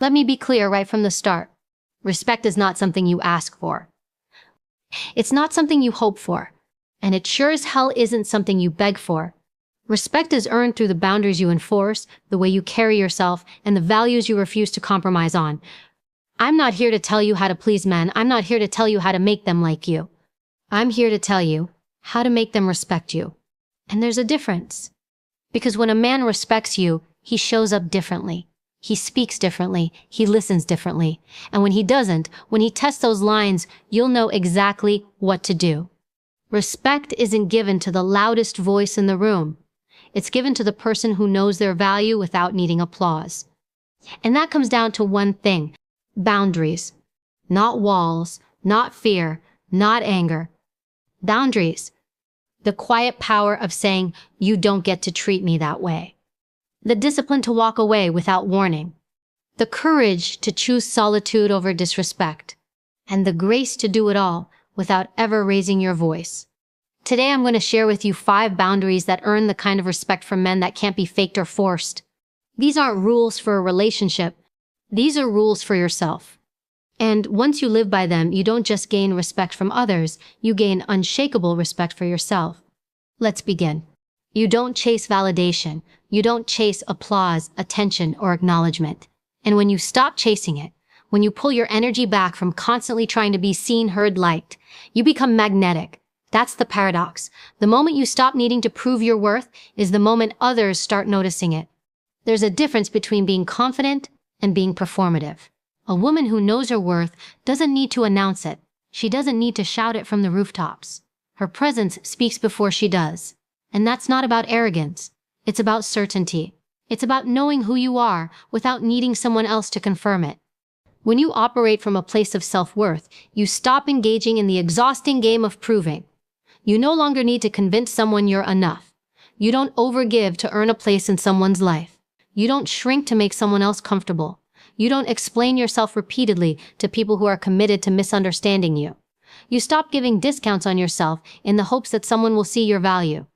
Let me be clear right from the start. Respect is not something you ask for. It's not something you hope for. And it sure as hell isn't something you beg for. Respect is earned through the boundaries you enforce, the way you carry yourself, and the values you refuse to compromise on. I'm not here to tell you how to please men. I'm not here to tell you how to make them like you. I'm here to tell you how to make them respect you. And there's a difference. Because when a man respects you, he shows up differently. He speaks differently. He listens differently. And when he doesn't, when he tests those lines, you'll know exactly what to do. Respect isn't given to the loudest voice in the room. It's given to the person who knows their value without needing applause. And that comes down to one thing: boundaries. Not walls, not fear, not anger. Boundaries. The quiet power of saying, you don't get to treat me that way. The discipline to walk away without warning. The courage to choose solitude over disrespect. And the grace to do it all without ever raising your voice. Today I'm going to share with you 5 boundaries that earn the kind of respect from men that can't be faked or forced. These aren't rules for a relationship. These are rules for yourself. And once you live by them, you don't just gain respect from others, you gain unshakable respect for yourself. Let's begin. You don't chase validation. You don't chase applause, attention, or acknowledgement. And when you stop chasing it, when you pull your energy back from constantly trying to be seen, heard, liked, you become magnetic. That's the paradox. The moment you stop needing to prove your worth is the moment others start noticing it. There's a difference between being confident and being performative. A woman who knows her worth doesn't need to announce it. She doesn't need to shout it from the rooftops. Her presence speaks before she does. And that's not about arrogance. It's about certainty. It's about knowing who you are without needing someone else to confirm it. When you operate from a place of self-worth, you stop engaging in the exhausting game of proving. You no longer need to convince someone you're enough. You don't overgive to earn a place in someone's life. You don't shrink to make someone else comfortable. You don't explain yourself repeatedly to people who are committed to misunderstanding you. You stop giving discounts on yourself in the hopes that someone will see your value.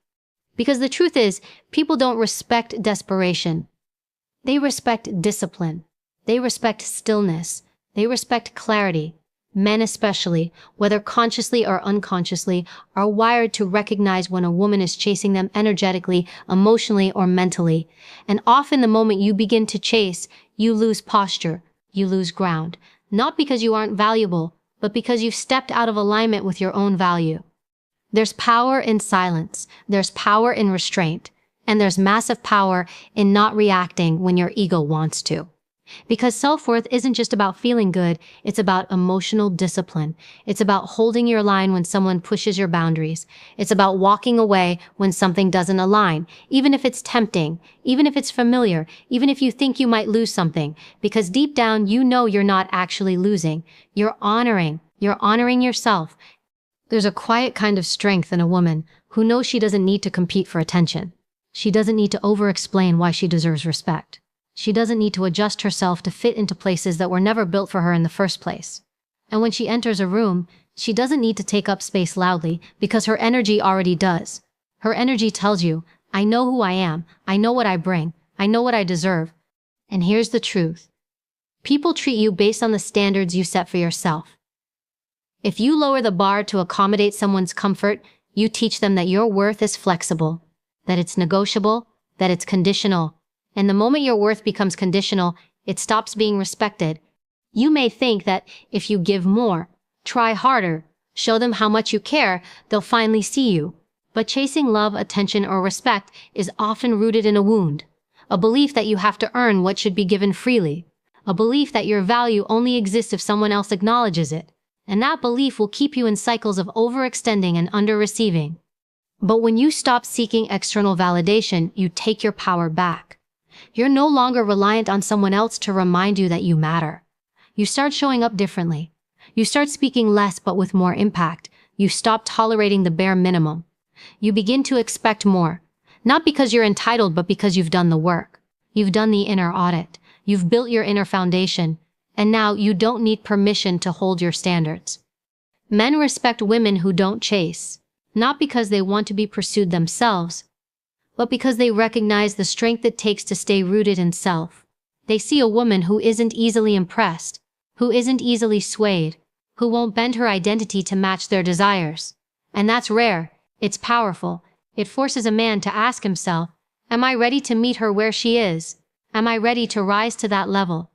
Because the truth is, people don't respect desperation. They respect discipline. They respect stillness. They respect clarity. Men especially, whether consciously or unconsciously, are wired to recognize when a woman is chasing them energetically, emotionally, or mentally. And often the moment you begin to chase, you lose posture, you lose ground. Not because you aren't valuable, but because you've stepped out of alignment with your own value. There's power in silence, there's power in restraint, and there's massive power in not reacting when your ego wants to. Because self-worth isn't just about feeling good, it's about emotional discipline. It's about holding your line when someone pushes your boundaries. It's about walking away when something doesn't align, even if it's tempting, even if it's familiar, even if you think you might lose something. Because deep down, you know you're not actually losing. You're honoring yourself. There's a quiet kind of strength in a woman who knows she doesn't need to compete for attention. She doesn't need to over-explain why she deserves respect. She doesn't need to adjust herself to fit into places that were never built for her in the first place. And when she enters a room, she doesn't need to take up space loudly because her energy already does. Her energy tells you, I know who I am, I know what I bring, I know what I deserve. And here's the truth. People treat you based on the standards you set for yourself. If you lower the bar to accommodate someone's comfort, you teach them that your worth is flexible, that it's negotiable, that it's conditional. And the moment your worth becomes conditional, it stops being respected. You may think that if you give more, try harder, show them how much you care, they'll finally see you. But chasing love, attention, or respect is often rooted in a wound. A belief that you have to earn what should be given freely. A belief that your value only exists if someone else acknowledges it. And that belief will keep you in cycles of overextending and under-receiving. But when you stop seeking external validation, you take your power back. You're no longer reliant on someone else to remind you that you matter. You start showing up differently. You start speaking less but with more impact. You stop tolerating the bare minimum. You begin to expect more. Not because you're entitled, but because you've done the work. You've done the inner audit. You've built your inner foundation. And now you don't need permission to hold your standards. Men respect women who don't chase. Not because they want to be pursued themselves, but because they recognize the strength it takes to stay rooted in self. They see a woman who isn't easily impressed, who isn't easily swayed, who won't bend her identity to match their desires. And that's rare. It's powerful. It forces a man to ask himself, am I ready to meet her where she is? Am I ready to rise to that level?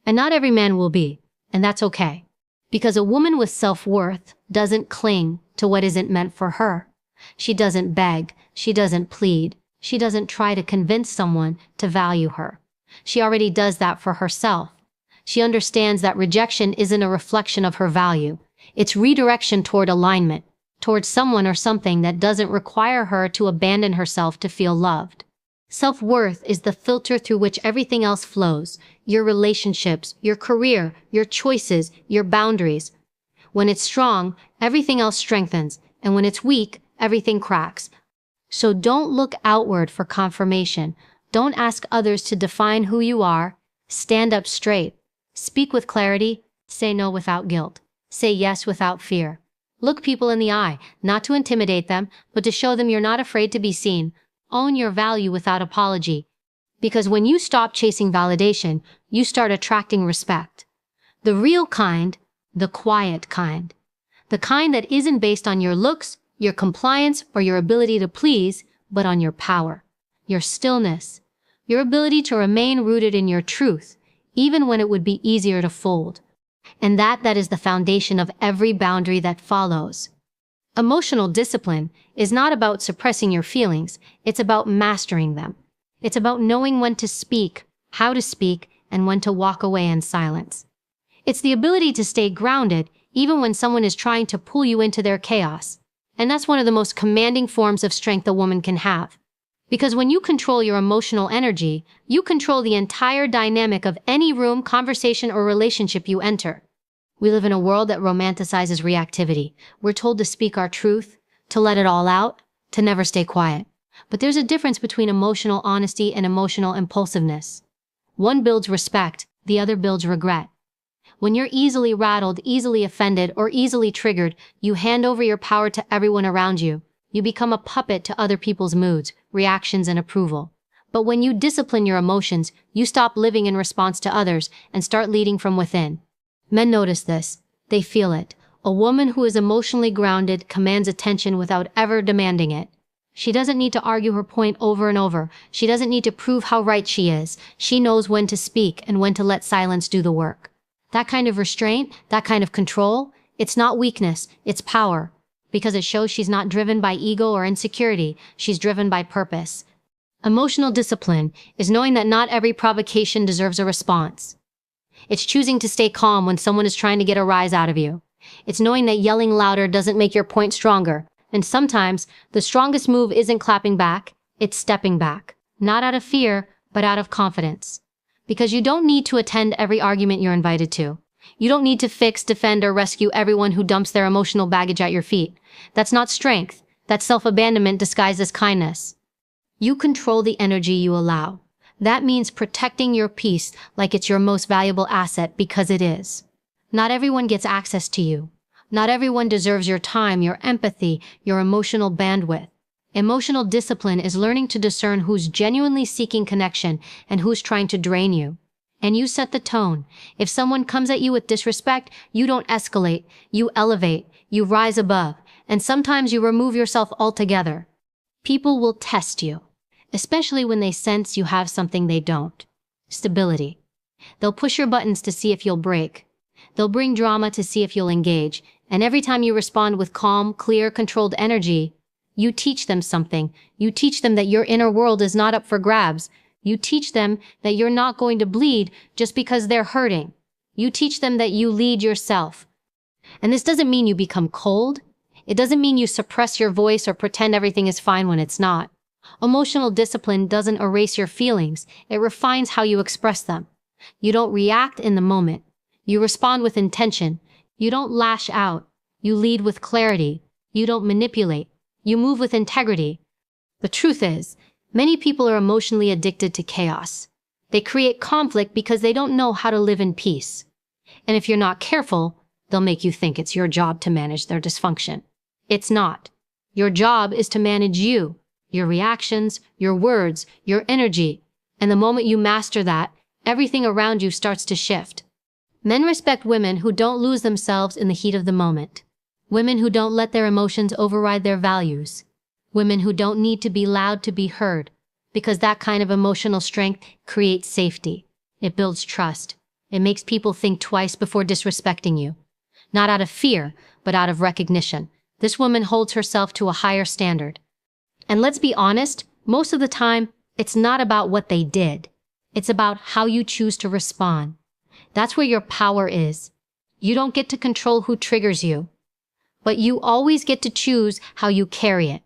And not every man will be, and that's okay. Because a woman with self-worth doesn't cling to what isn't meant for her. She doesn't beg, she doesn't plead, she doesn't try to convince someone to value her. She already does that for herself. She understands that rejection isn't a reflection of her value. It's redirection toward alignment, towards someone or something that doesn't require her to abandon herself to feel loved. Self-worth is the filter through which everything else flows. Your relationships, your career, your choices, your boundaries. When it's strong, everything else strengthens, and when it's weak, everything cracks. So don't look outward for confirmation. Don't ask others to define who you are. Stand up straight. Speak with clarity. Say no without guilt. Say yes without fear. Look people in the eye, not to intimidate them, but to show them you're not afraid to be seen. Own your value without apology. Because when you stop chasing validation, you start attracting respect. The real kind, the quiet kind. The kind that isn't based on your looks, your compliance, or your ability to please, but on your power, your stillness, your ability to remain rooted in your truth, even when it would be easier to fold. And that is the foundation of every boundary that follows. Emotional discipline is not about suppressing your feelings, it's about mastering them. It's about knowing when to speak, how to speak, and when to walk away in silence. It's the ability to stay grounded even when someone is trying to pull you into their chaos. And that's one of the most commanding forms of strength a woman can have. Because when you control your emotional energy, you control the entire dynamic of any room, conversation, or relationship you enter. We live in a world that romanticizes reactivity. We're told to speak our truth, to let it all out, to never stay quiet. But there's a difference between emotional honesty and emotional impulsiveness. One builds respect, the other builds regret. When you're easily rattled, easily offended, or easily triggered, you hand over your power to everyone around you. You become a puppet to other people's moods, reactions, and approval. But when you discipline your emotions, you stop living in response to others and start leading from within. Men notice this. They feel it. A woman who is emotionally grounded commands attention without ever demanding it. She doesn't need to argue her point over and over. She doesn't need to prove how right she is. She knows when to speak and when to let silence do the work. That kind of restraint, that kind of control, it's not weakness, it's power. Because it shows she's not driven by ego or insecurity, she's driven by purpose. Emotional discipline is knowing that not every provocation deserves a response. It's choosing to stay calm when someone is trying to get a rise out of you. It's knowing that yelling louder doesn't make your point stronger. And sometimes, the strongest move isn't clapping back, it's stepping back. Not out of fear, but out of confidence. Because you don't need to attend every argument you're invited to. You don't need to fix, defend, or rescue everyone who dumps their emotional baggage at your feet. That's not strength. That's self-abandonment disguised as kindness. You control the energy you allow. That means protecting your peace like it's your most valuable asset, because it is. Not everyone gets access to you. Not everyone deserves your time, your empathy, your emotional bandwidth. Emotional discipline is learning to discern who's genuinely seeking connection and who's trying to drain you. And you set the tone. If someone comes at you with disrespect, you don't escalate, you elevate, you rise above, and sometimes you remove yourself altogether. People will test you, especially when they sense you have something they don't. Stability. They'll push your buttons to see if you'll break. They'll bring drama to see if you'll engage, and every time you respond with calm, clear, controlled energy, you teach them something. You teach them that your inner world is not up for grabs. You teach them that you're not going to bleed just because they're hurting. You teach them that you lead yourself. And this doesn't mean you become cold. It doesn't mean you suppress your voice or pretend everything is fine when it's not. Emotional discipline doesn't erase your feelings. It refines how you express them. You don't react in the moment. You respond with intention. You don't lash out. You lead with clarity. You don't manipulate. You move with integrity. The truth is, many people are emotionally addicted to chaos. They create conflict because they don't know how to live in peace. And if you're not careful, they'll make you think it's your job to manage their dysfunction. It's not. Your job is to manage you, your reactions, your words, your energy. And the moment you master that, everything around you starts to shift. Men respect women who don't lose themselves in the heat of the moment. Women who don't let their emotions override their values. Women who don't need to be loud to be heard, because that kind of emotional strength creates safety. It builds trust. It makes people think twice before disrespecting you. Not out of fear, but out of recognition. This woman holds herself to a higher standard. And let's be honest, most of the time, it's not about what they did. It's about how you choose to respond. That's where your power is. You don't get to control who triggers you, but you always get to choose how you carry it.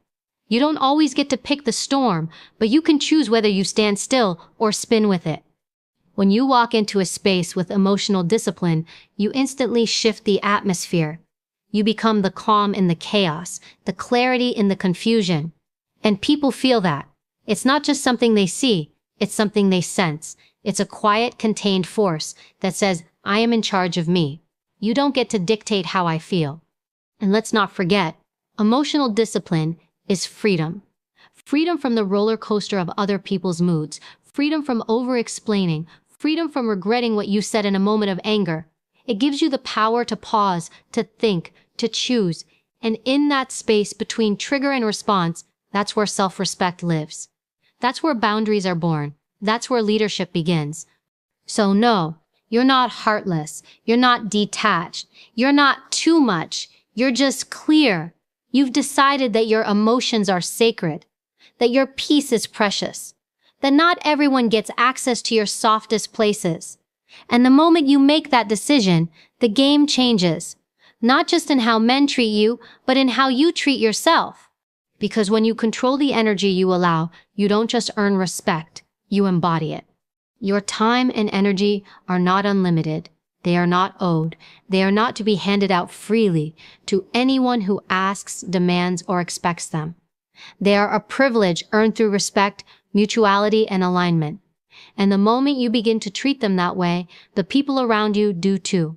You don't always get to pick the storm, but you can choose whether you stand still or spin with it. When you walk into a space with emotional discipline, you instantly shift the atmosphere. You become the calm in the chaos, the clarity in the confusion. And people feel that. It's not just something they see, it's something they sense. It's a quiet, contained force that says, I am in charge of me. You don't get to dictate how I feel. And let's not forget, emotional discipline is freedom. Freedom from the roller coaster of other people's moods. Freedom from over-explaining. Freedom from regretting what you said in a moment of anger. It gives you the power to pause, to think, to choose. And in that space between trigger and response, that's where self-respect lives. That's where boundaries are born. That's where leadership begins. So no, you're not heartless. You're not detached. You're not too much. You're just clear. You've decided that your emotions are sacred, that your peace is precious, that not everyone gets access to your softest places. And the moment you make that decision, the game changes, not just in how men treat you, but in how you treat yourself. Because when you control the energy you allow, you don't just earn respect, you embody it. Your time and energy are not unlimited. They are not owed. They are not to be handed out freely to anyone who asks, demands, or expects them. They are a privilege earned through respect, mutuality, and alignment. And the moment you begin to treat them that way, the people around you do too.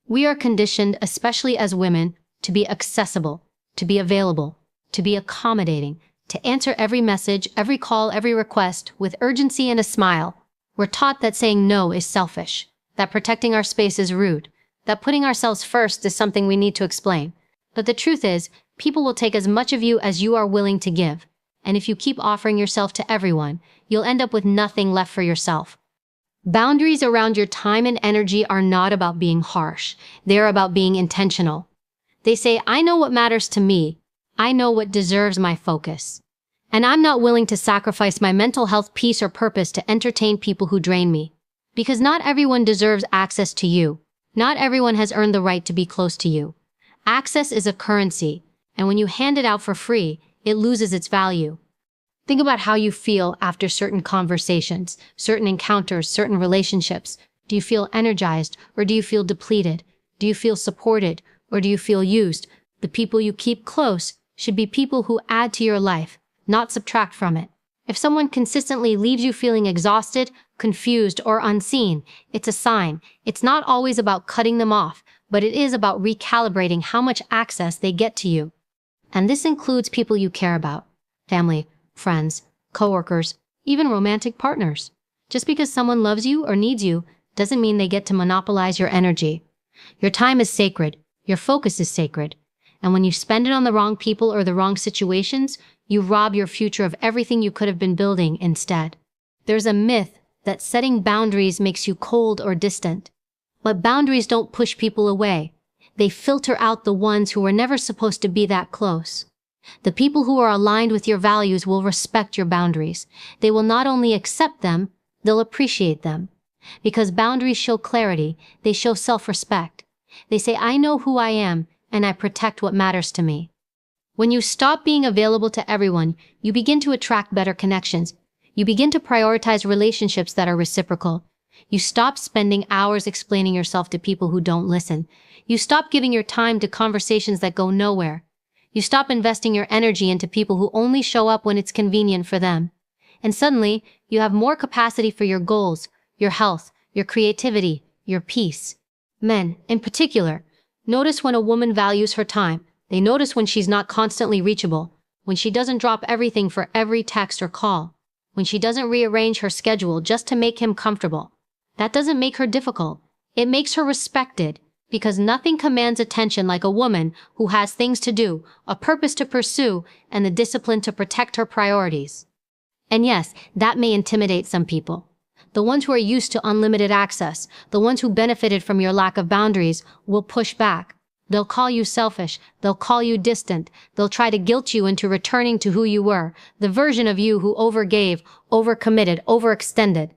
We are conditioned, especially as women, to be accessible, to be available, to be accommodating, to answer every message, every call, every request with urgency and a smile. We're taught that saying no is selfish, that protecting our space is rude, that putting ourselves first is something we need to explain. But the truth is, people will take as much of you as you are willing to give. And if you keep offering yourself to everyone, you'll end up with nothing left for yourself. Boundaries around your time and energy are not about being harsh. They're about being intentional. They say, I know what matters to me. I know what deserves my focus. And I'm not willing to sacrifice my mental health, peace, or purpose to entertain people who drain me. Because not everyone deserves access to you. Not everyone has earned the right to be close to you. Access is a currency, and when you hand it out for free, it loses its value. Think about how you feel after certain conversations, certain encounters, certain relationships. Do you feel energized, or do you feel depleted? Do you feel supported, or do you feel used? The people you keep close should be people who add to your life, not subtract from it. If someone consistently leaves you feeling exhausted, confused, or unseen, it's a sign. It's not always about cutting them off, but it is about recalibrating how much access they get to you. And this includes people you care about, family, friends, coworkers, even romantic partners. Just because someone loves you or needs you doesn't mean they get to monopolize your energy. Your time is sacred. Your focus is sacred. And when you spend it on the wrong people or the wrong situations, you rob your future of everything you could have been building instead. There's a myth that setting boundaries makes you cold or distant. But boundaries don't push people away. They filter out the ones who were never supposed to be that close. The people who are aligned with your values will respect your boundaries. They will not only accept them, they'll appreciate them. Because boundaries show clarity, they show self-respect. They say, I know who I am, and I protect what matters to me. When you stop being available to everyone, you begin to attract better connections. You begin to prioritize relationships that are reciprocal. You stop spending hours explaining yourself to people who don't listen. You stop giving your time to conversations that go nowhere. You stop investing your energy into people who only show up when it's convenient for them. And suddenly, you have more capacity for your goals, your health, your creativity, your peace. Men, in particular, notice when a woman values her time. They notice when she's not constantly reachable, when she doesn't drop everything for every text or call, when she doesn't rearrange her schedule just to make him comfortable. That doesn't make her difficult. It makes her respected, because nothing commands attention like a woman who has things to do, a purpose to pursue, and the discipline to protect her priorities. And yes, that may intimidate some people. The ones who are used to unlimited access, the ones who benefited from your lack of boundaries, will push back. They'll call you selfish, they'll call you distant, they'll try to guilt you into returning to who you were, the version of you who overgave, overcommitted, overextended.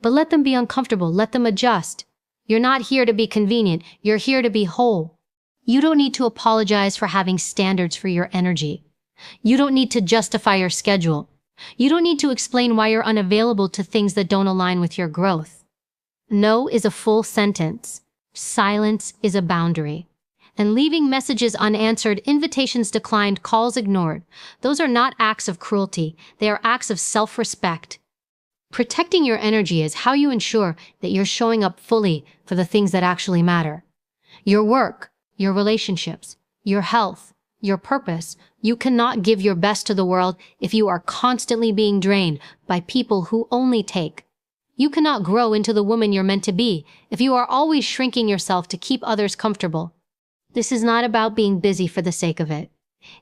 But let them be uncomfortable, let them adjust. You're not here to be convenient, you're here to be whole. You don't need to apologize for having standards for your energy. You don't need to justify your schedule. You don't need to explain why you're unavailable to things that don't align with your growth. No is a full sentence. Silence is a boundary. And leaving messages unanswered, invitations declined, calls ignored. Those are not acts of cruelty. They are acts of self-respect. Protecting your energy is how you ensure that you're showing up fully for the things that actually matter. Your work, your relationships, your health, your purpose. You cannot give your best to the world if you are constantly being drained by people who only take. You cannot grow into the woman you're meant to be if you are always shrinking yourself to keep others comfortable. This is not about being busy for the sake of it.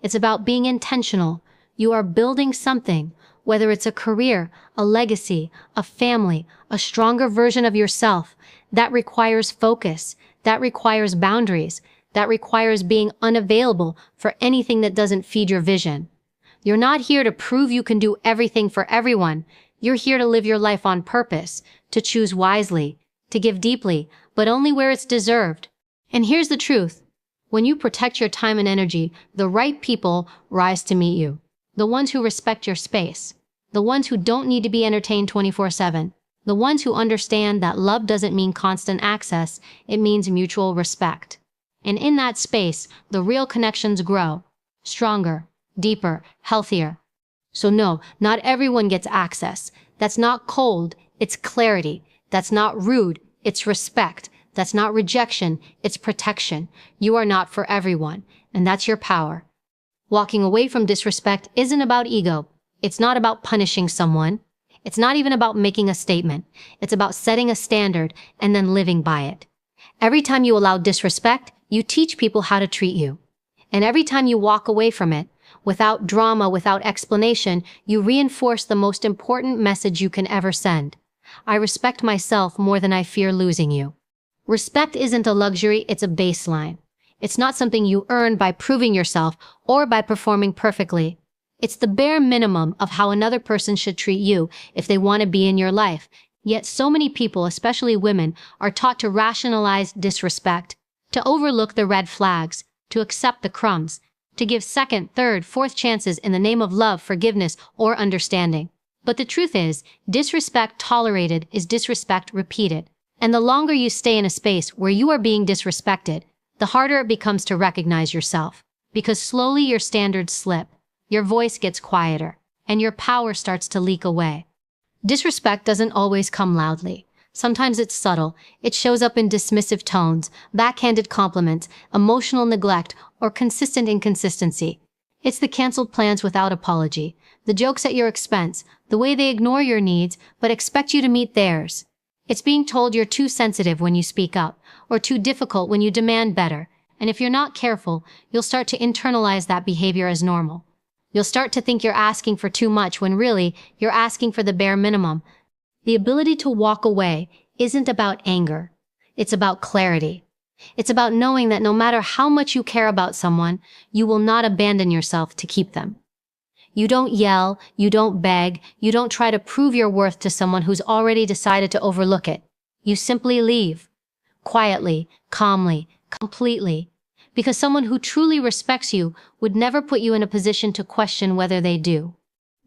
It's about being intentional. You are building something, whether it's a career, a legacy, a family, a stronger version of yourself. That requires focus. That requires boundaries. That requires being unavailable for anything that doesn't feed your vision. You're not here to prove you can do everything for everyone. You're here to live your life on purpose, to choose wisely, to give deeply, but only where it's deserved. And here's the truth. When you protect your time and energy, the right people rise to meet you. The ones who respect your space. The ones who don't need to be entertained 24/7. The ones who understand that love doesn't mean constant access, it means mutual respect. And in that space, the real connections grow. Stronger, deeper, healthier. So no, not everyone gets access. That's not cold, it's clarity. That's not rude, it's respect. That's not rejection, it's protection. You are not for everyone, and that's your power. Walking away from disrespect isn't about ego. It's not about punishing someone. It's not even about making a statement. It's about setting a standard and then living by it. Every time you allow disrespect, you teach people how to treat you. And every time you walk away from it, without drama, without explanation, you reinforce the most important message you can ever send. I respect myself more than I fear losing you. Respect isn't a luxury, it's a baseline. It's not something you earn by proving yourself or by performing perfectly. It's the bare minimum of how another person should treat you if they want to be in your life. Yet so many people, especially women, are taught to rationalize disrespect, to overlook the red flags, to accept the crumbs, to give second, third, fourth chances in the name of love, forgiveness, or understanding. But the truth is, disrespect tolerated is disrespect repeated. And the longer you stay in a space where you are being disrespected, the harder it becomes to recognize yourself. Because slowly your standards slip, your voice gets quieter, and your power starts to leak away. Disrespect doesn't always come loudly. Sometimes it's subtle. It shows up in dismissive tones, backhanded compliments, emotional neglect, or consistent inconsistency. It's the canceled plans without apology, the jokes at your expense, the way they ignore your needs but expect you to meet theirs. It's being told you're too sensitive when you speak up, or too difficult when you demand better. And if you're not careful, you'll start to internalize that behavior as normal. You'll start to think you're asking for too much when really you're asking for the bare minimum. The ability to walk away isn't about anger. It's about clarity. It's about knowing that no matter how much you care about someone, you will not abandon yourself to keep them. You don't yell, you don't beg, you don't try to prove your worth to someone who's already decided to overlook it. You simply leave. Quietly, calmly, completely. Because someone who truly respects you would never put you in a position to question whether they do.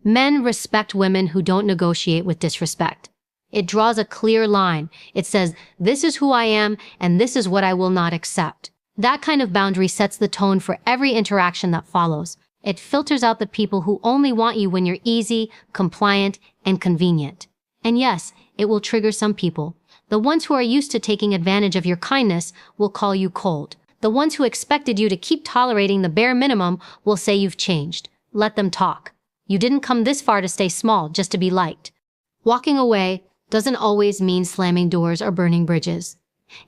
Men respect women who don't negotiate with disrespect. It draws a clear line. It says, this is who I am, and this is what I will not accept. That kind of boundary sets the tone for every interaction that follows. It filters out the people who only want you when you're easy, compliant, and convenient. And yes, it will trigger some people. The ones who are used to taking advantage of your kindness will call you cold. The ones who expected you to keep tolerating the bare minimum will say you've changed. Let them talk. You didn't come this far to stay small just to be liked. Walking away doesn't always mean slamming doors or burning bridges.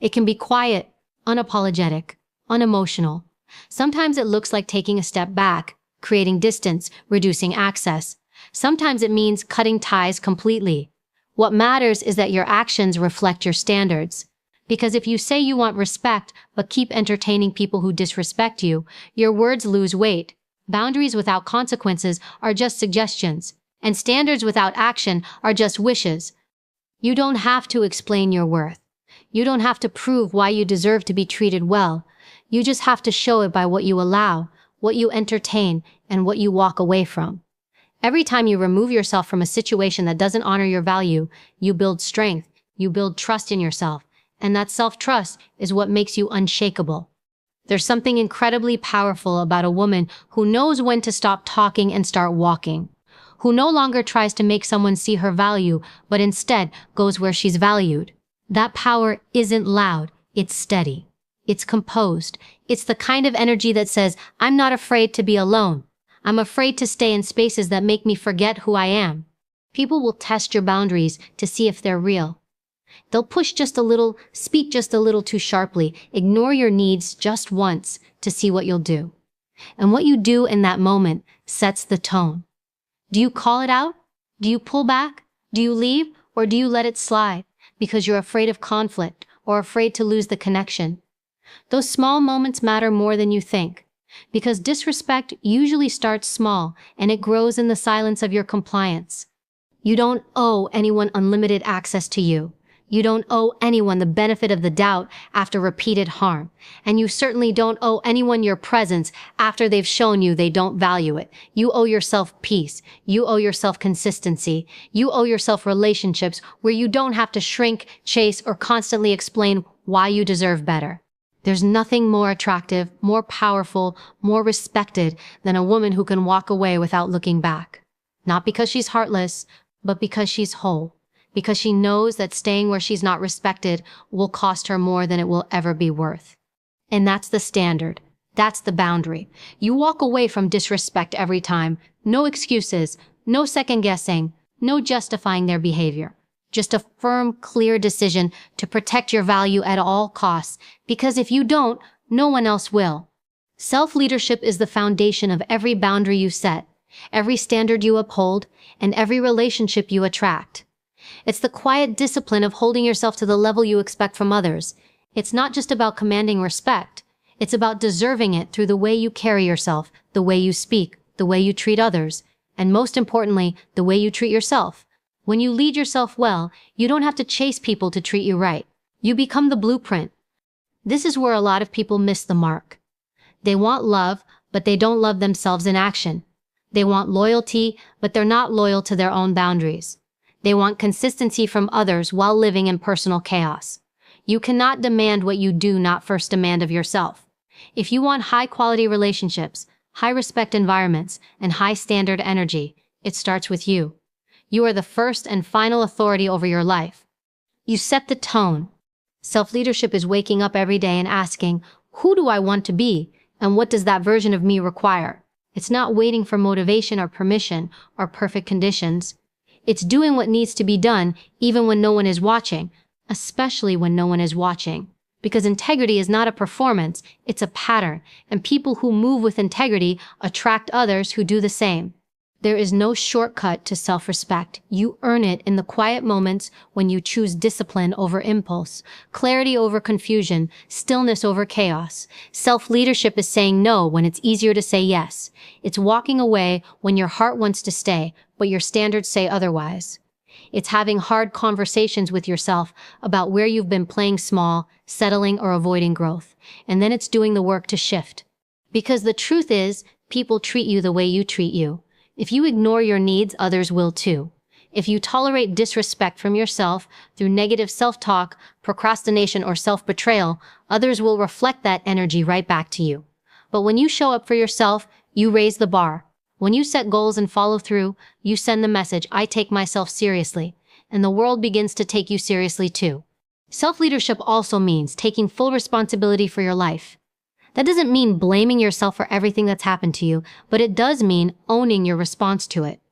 It can be quiet, unapologetic, unemotional. Sometimes it looks like taking a step back, creating distance, reducing access. Sometimes it means cutting ties completely. What matters is that your actions reflect your standards. Because if you say you want respect but keep entertaining people who disrespect you, your words lose weight. Boundaries without consequences are just suggestions, and standards without action are just wishes. You don't have to explain your worth. You don't have to prove why you deserve to be treated well. You just have to show it by what you allow, what you entertain, and what you walk away from. Every time you remove yourself from a situation that doesn't honor your value, you build strength, you build trust in yourself, and that self-trust is what makes you unshakable. There's something incredibly powerful about a woman who knows when to stop talking and start walking, who no longer tries to make someone see her value, but instead goes where she's valued. That power isn't loud, it's steady. It's composed. It's the kind of energy that says, I'm not afraid to be alone. I'm afraid to stay in spaces that make me forget who I am. People will test your boundaries to see if they're real. They'll push just a little, speak just a little too sharply, ignore your needs just once to see what you'll do. And what you do in that moment sets the tone. Do you call it out? Do you pull back? Do you leave? Or do you let it slide because you're afraid of conflict or afraid to lose the connection? Those small moments matter more than you think, because disrespect usually starts small and it grows in the silence of your compliance. You don't owe anyone unlimited access to you. You don't owe anyone the benefit of the doubt after repeated harm. And you certainly don't owe anyone your presence after they've shown you they don't value it. You owe yourself peace. You owe yourself consistency. You owe yourself relationships where you don't have to shrink, chase, or constantly explain why you deserve better. There's nothing more attractive, more powerful, more respected than a woman who can walk away without looking back. Not because she's heartless, but because she's whole. Because she knows that staying where she's not respected will cost her more than it will ever be worth. And that's the standard. That's the boundary. You walk away from disrespect every time. No excuses, no second guessing, no justifying their behavior. Just a firm, clear decision to protect your value at all costs, because if you don't, no one else will. Self-leadership is the foundation of every boundary you set, every standard you uphold, and every relationship you attract. It's the quiet discipline of holding yourself to the level you expect from others. It's not just about commanding respect. It's about deserving it through the way you carry yourself, the way you speak, the way you treat others, and most importantly, the way you treat yourself. When you lead yourself well, you don't have to chase people to treat you right. You become the blueprint. This is where a lot of people miss the mark. They want love, but they don't love themselves in action. They want loyalty, but they're not loyal to their own boundaries. They want consistency from others while living in personal chaos. You cannot demand what you do not first demand of yourself. If you want high-quality relationships, high-respect environments, and high-standard energy, it starts with you. You are the first and final authority over your life. You set the tone. Self-leadership is waking up every day and asking, who do I want to be, and what does that version of me require? It's not waiting for motivation or permission or perfect conditions. It's doing what needs to be done even when no one is watching, especially when no one is watching. Because integrity is not a performance, it's a pattern, and people who move with integrity attract others who do the same. There is no shortcut to self-respect. You earn it in the quiet moments when you choose discipline over impulse, clarity over confusion, stillness over chaos. Self-leadership is saying no when it's easier to say yes. It's walking away when your heart wants to stay, but your standards say otherwise. It's having hard conversations with yourself about where you've been playing small, settling, or avoiding growth. And then it's doing the work to shift. Because the truth is, people treat you the way you treat you. If you ignore your needs, others will too. If you tolerate disrespect from yourself through negative self-talk, procrastination, or self-betrayal, others will reflect that energy right back to you. But when you show up for yourself, you raise the bar. When you set goals and follow through, you send the message, I take myself seriously, and the world begins to take you seriously too. Self-leadership also means taking full responsibility for your life. That doesn't mean blaming yourself for everything that's happened to you, but it does mean owning your response to it.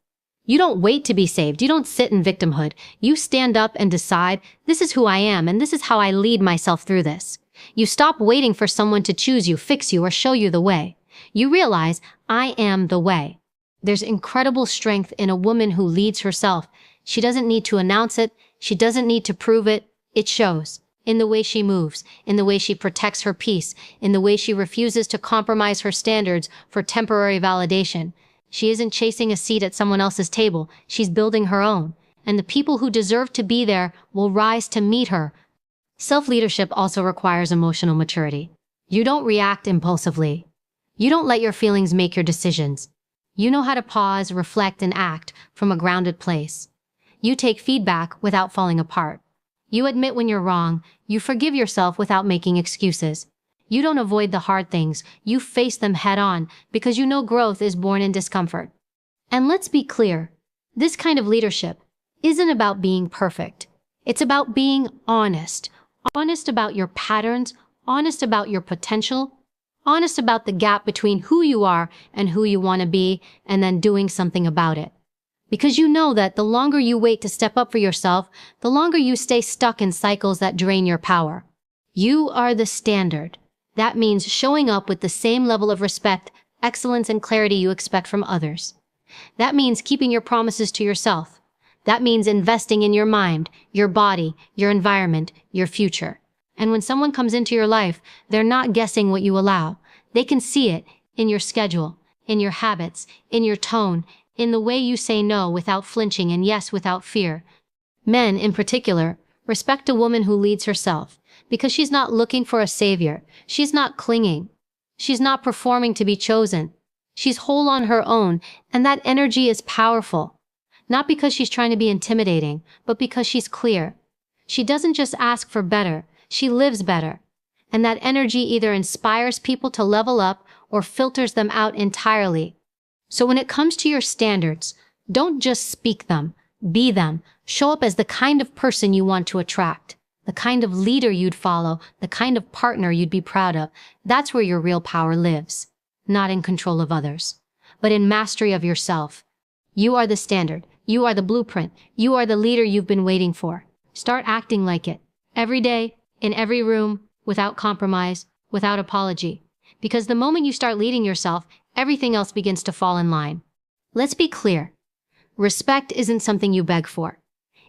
You don't wait to be saved. You don't sit in victimhood. You stand up and decide, this is who I am and this is how I lead myself through this. You stop waiting for someone to choose you, fix you, or show you the way. You realize, I am the way. There's incredible strength in a woman who leads herself. She doesn't need to announce it. She doesn't need to prove it. It shows in the way she moves, in the way she protects her peace, in the way she refuses to compromise her standards for temporary validation. She isn't chasing a seat at someone else's table. She's building her own. And the people who deserve to be there will rise to meet her. Self-leadership also requires emotional maturity. You don't react impulsively. You don't let your feelings make your decisions. You know how to pause, reflect, and act from a grounded place. You take feedback without falling apart. You admit when you're wrong. You forgive yourself without making excuses. You don't avoid the hard things. You face them head on because you know growth is born in discomfort. And let's be clear, this kind of leadership isn't about being perfect. It's about being honest. Honest about your patterns, honest about your potential, honest about the gap between who you are and who you want to be, and then doing something about it. Because you know that the longer you wait to step up for yourself, the longer you stay stuck in cycles that drain your power. You are the standard. That means showing up with the same level of respect, excellence, and clarity you expect from others. That means keeping your promises to yourself. That means investing in your mind, your body, your environment, your future. And when someone comes into your life, they're not guessing what you allow. They can see it in your schedule, in your habits, in your tone, in the way you say no without flinching and yes without fear. Men, in particular, respect a woman who leads herself because she's not looking for a savior. She's not clinging. She's not performing to be chosen. She's whole on her own, and that energy is powerful. Not because she's trying to be intimidating, but because she's clear. She doesn't just ask for better, she lives better. And that energy either inspires people to level up or filters them out entirely. So when it comes to your standards, don't just speak them, be them. Show up as the kind of person you want to attract, the kind of leader you'd follow, the kind of partner you'd be proud of. That's where your real power lives. Not in control of others, but in mastery of yourself. You are the standard. You are the blueprint. You are the leader you've been waiting for. Start acting like it. Every day, in every room, without compromise, without apology. Because the moment you start leading yourself, everything else begins to fall in line. Let's be clear. Respect isn't something you beg for.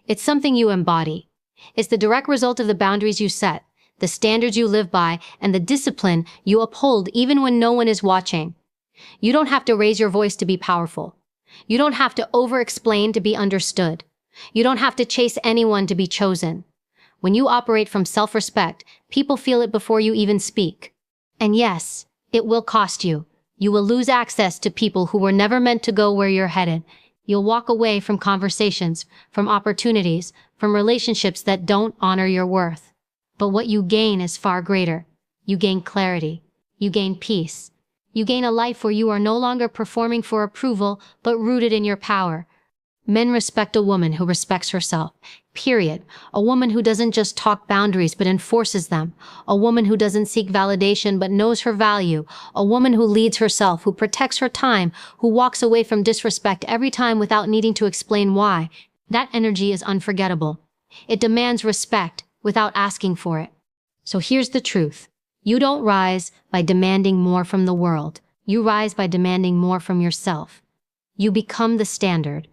It's something you embody. It's the direct result of the boundaries you set, the standards you live by, and the discipline you uphold even when no one is watching. You don't have to raise your voice to be powerful. You don't have to over-explain to be understood. You don't have to chase anyone to be chosen. When you operate from self-respect, people feel it before you even speak. And yes, it will cost you. You will lose access to people who were never meant to go where you're headed. You'll walk away from conversations, from opportunities, from relationships that don't honor your worth. But what you gain is far greater. You gain clarity. You gain peace. You gain a life where you are no longer performing for approval, but rooted in your power. Men respect a woman who respects herself. Period. A woman who doesn't just talk boundaries but enforces them. A woman who doesn't seek validation but knows her value. A woman who leads herself, who protects her time, who walks away from disrespect every time without needing to explain why. That energy is unforgettable. It demands respect without asking for it. So here's the truth. You don't rise by demanding more from the world. You rise by demanding more from yourself. You become the standard.